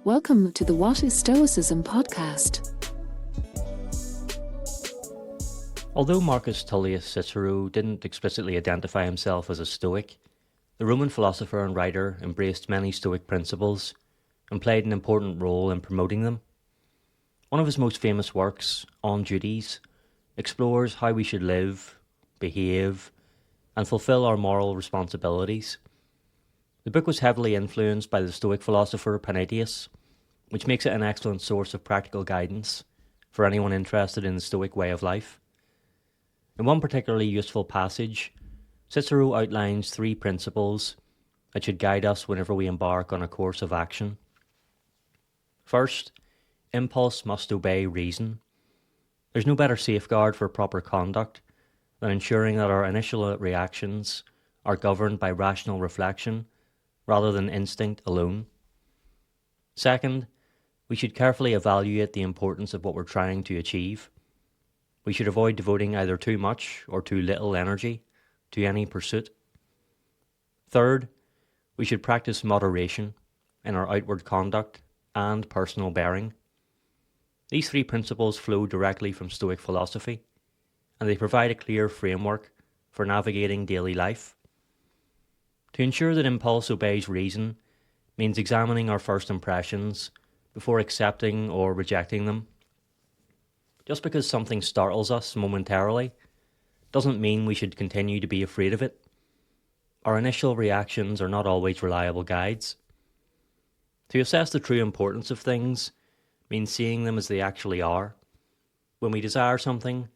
Welcome to the What is Stoicism podcast. Although Marcus Tullius Cicero didn't explicitly identify himself as a Stoic, the Roman philosopher and writer embraced many Stoic principles and played an important role in promoting them. One of his most famous works, On Duties, explores how we should live, behave, and fulfill our moral responsibilities. The book was heavily influenced by the Stoic philosopher Epictetus, which makes it an excellent source of practical guidance for anyone interested in the Stoic way of life. In one particularly useful passage, Cicero outlines 3 principles that should guide us whenever we embark on a course of action. First, impulse must obey reason. There's no better safeguard for proper conduct than ensuring that our initial reactions are governed by rational reflection rather than instinct alone. Second, we should carefully evaluate the importance of what we're trying to achieve. We should avoid devoting either too much or too little energy to any pursuit. Third, we should practice moderation in our outward conduct and personal bearing. These 3 principles flow directly from Stoic philosophy, and they provide a clear framework for navigating daily life. To ensure that impulse obeys reason means examining our first impressions before accepting or rejecting them. Just because something startles us momentarily doesn't mean we should continue to be afraid of it. Our initial reactions are not always reliable guides. To assess the true importance of things means seeing them as they actually are. When we desire something,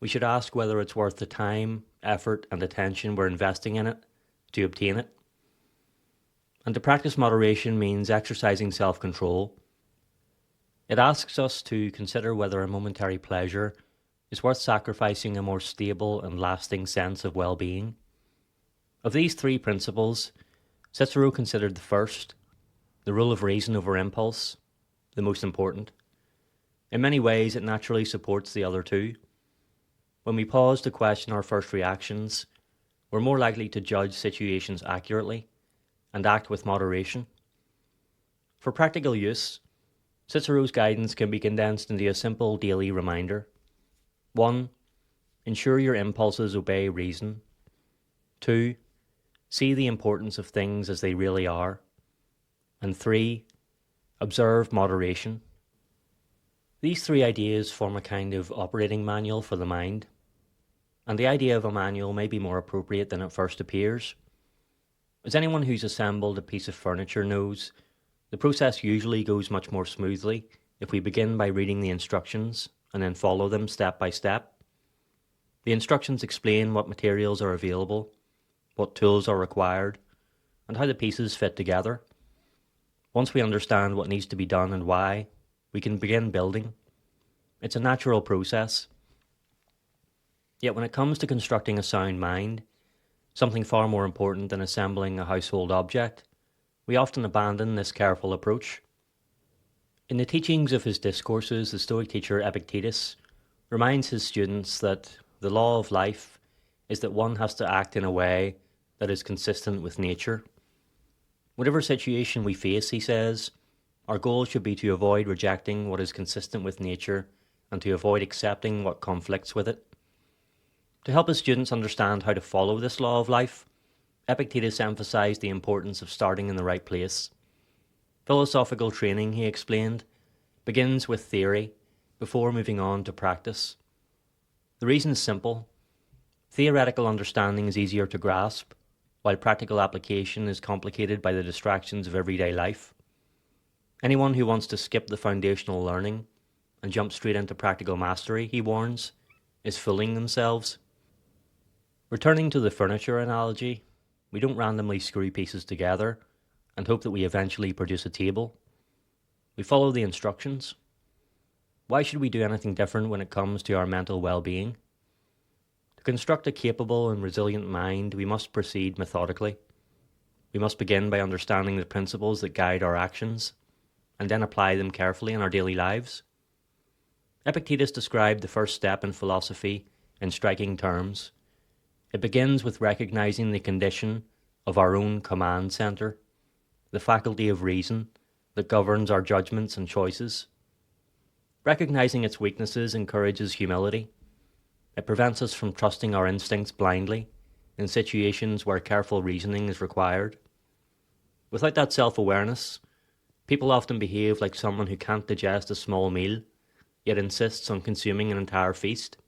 we should ask whether it's worth the time, effort, and attention we're investing in it to obtain it. And to practice moderation means exercising self-control. It asks us to consider whether a momentary pleasure is worth sacrificing a more stable and lasting sense of well-being. Of these 3 principles, Cicero considered the first, the rule of reason over impulse, the most important. In many ways, it naturally supports the other 2. When we pause to question our first reactions, we're more likely to judge situations accurately and act with moderation. For practical use, Cicero's guidance can be condensed into a simple daily reminder. 1. Ensure your impulses obey reason. 2. See the importance of things as they really are. And 3. Observe moderation. These 3 ideas form a kind of operating manual for the mind, and the idea of a manual may be more appropriate than it first appears. As anyone who's assembled a piece of furniture knows, the process usually goes much more smoothly if we begin by reading the instructions and then follow them step by step. The instructions explain what materials are available, what tools are required, and how the pieces fit together. Once we understand what needs to be done and why, we can begin building. It's a natural process. Yet when it comes to constructing a sound mind, something far more important than assembling a household object, we often abandon this careful approach. In the teachings of his discourses, the Stoic teacher Epictetus reminds his students that the law of life is that one has to act in a way that is consistent with nature. Whatever situation we face, he says, our goal should be to avoid rejecting what is consistent with nature and to avoid accepting what conflicts with it. To help his students understand how to follow this law of life, Epictetus emphasized the importance of starting in the right place. Philosophical training, he explained, begins with theory before moving on to practice. The reason is simple. Theoretical understanding is easier to grasp, while practical application is complicated by the distractions of everyday life. Anyone who wants to skip the foundational learning and jump straight into practical mastery, he warns, is fooling themselves. Returning to the furniture analogy, we don't randomly screw pieces together and hope that we eventually produce a table. We follow the instructions. Why should we do anything different when it comes to our mental well-being? To construct a capable and resilient mind, we must proceed methodically. We must begin by understanding the principles that guide our actions, and then apply them carefully in our daily lives. Epictetus described the first step in philosophy in striking terms. It begins with recognizing the condition of our own command center, the faculty of reason that governs our judgments and choices. Recognizing its weaknesses encourages humility. It prevents us from trusting our instincts blindly in situations where careful reasoning is required. Without that self-awareness, people often behave like someone who can't digest a small meal, yet insists on consuming an entire feast.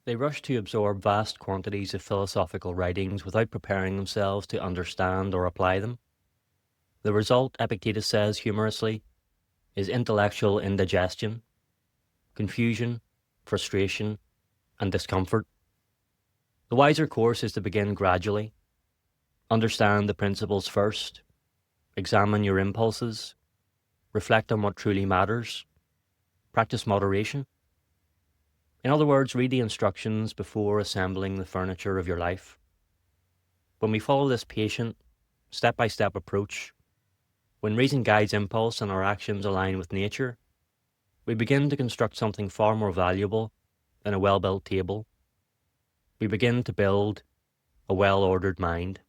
They rush to absorb vast quantities of philosophical writings without preparing themselves to understand or apply them. The result, Epictetus says humorously, is intellectual indigestion, confusion, frustration, and discomfort. The wiser course is to begin gradually. Understand the principles first, examine your impulses, reflect on what truly matters, practice moderation. In other words, read the instructions before assembling the furniture of your life. When we follow this patient, step-by-step approach, when reason guides impulse and our actions align with nature, we begin to construct something far more valuable than a well-built table. We begin to build a well-ordered mind.